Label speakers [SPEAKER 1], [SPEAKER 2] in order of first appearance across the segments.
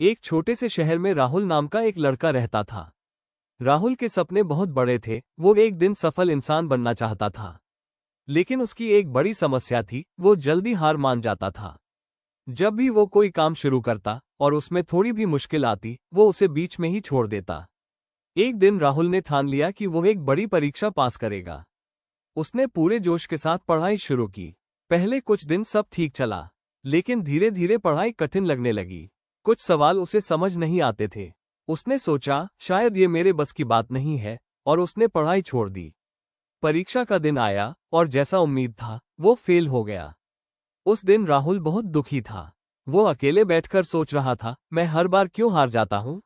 [SPEAKER 1] एक छोटे से शहर में राहुल नाम का एक लड़का रहता था। राहुल के सपने बहुत बड़े थे, वो एक दिन सफल इंसान बनना चाहता था। लेकिन उसकी एक बड़ी समस्या थी, वो जल्दी हार मान जाता था। जब भी वो कोई काम शुरू करता और उसमें थोड़ी भी मुश्किल आती, वो उसे बीच में ही छोड़ देता। एक दिन राहुल ने ठान लिया कि वो एक बड़ी परीक्षा पास करेगा। उसने पूरे जोश के साथ पढ़ाई शुरू की। पहले कुछ दिन सब ठीक चला, लेकिन धीरे धीरे पढ़ाई कठिन लगने लगी। कुछ सवाल उसे समझ नहीं आते थे। उसने सोचा शायद ये मेरे बस की बात नहीं है, और उसने पढ़ाई छोड़ दी। परीक्षा का दिन आया और जैसा उम्मीद था वो फेल हो गया। उस दिन राहुल बहुत दुखी था। वो अकेले बैठकर सोच रहा था, मैं हर बार क्यों हार जाता हूँ।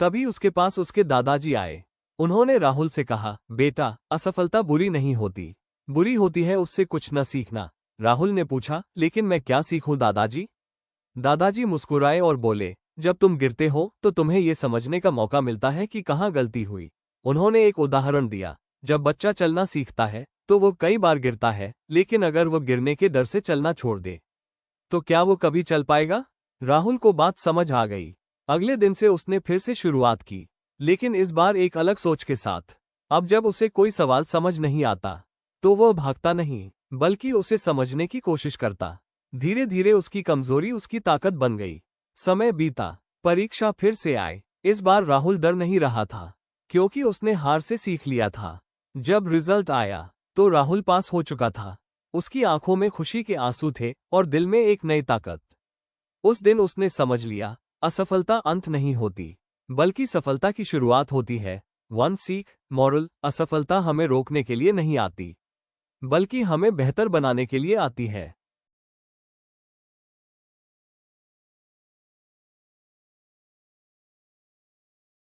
[SPEAKER 1] तभी उसके पास उसके दादाजी आए। उन्होंने राहुल से कहा, बेटा, असफलता बुरी नहीं होती, बुरी होती है उससे कुछ न सीखना। राहुल ने पूछा, लेकिन मैं क्या सीखूं दादाजी? दादाजी मुस्कुराए और बोले, जब तुम गिरते हो तो तुम्हें ये समझने का मौका मिलता है कि कहाँ गलती हुई। उन्होंने एक उदाहरण दिया, जब बच्चा चलना सीखता है तो वो कई बार गिरता है, लेकिन अगर वो गिरने के डर से चलना छोड़ दे तो क्या वो कभी चल पाएगा? राहुल को बात समझ आ गई। अगले दिन से उसने फिर से शुरुआत की, लेकिन इस बार एक अलग सोच के साथ। अब जब उसे कोई सवाल समझ नहीं आता तो वो भागता नहीं, बल्कि उसे समझने की कोशिश करता। धीरे धीरे उसकी कमजोरी उसकी ताकत बन गई। समय बीता, परीक्षा फिर से आए। इस बार राहुल डर नहीं रहा था, क्योंकि उसने हार से सीख लिया था। जब रिजल्ट आया तो राहुल पास हो चुका था। उसकी आंखों में खुशी के आंसू थे और दिल में एक नई ताकत। उस दिन उसने समझ लिया, असफलता अंत नहीं होती, बल्कि सफलता की शुरुआत होती है। वन सीख मॉरल, असफलता हमें रोकने के लिए नहीं आती, बल्कि हमें बेहतर बनाने के लिए आती है।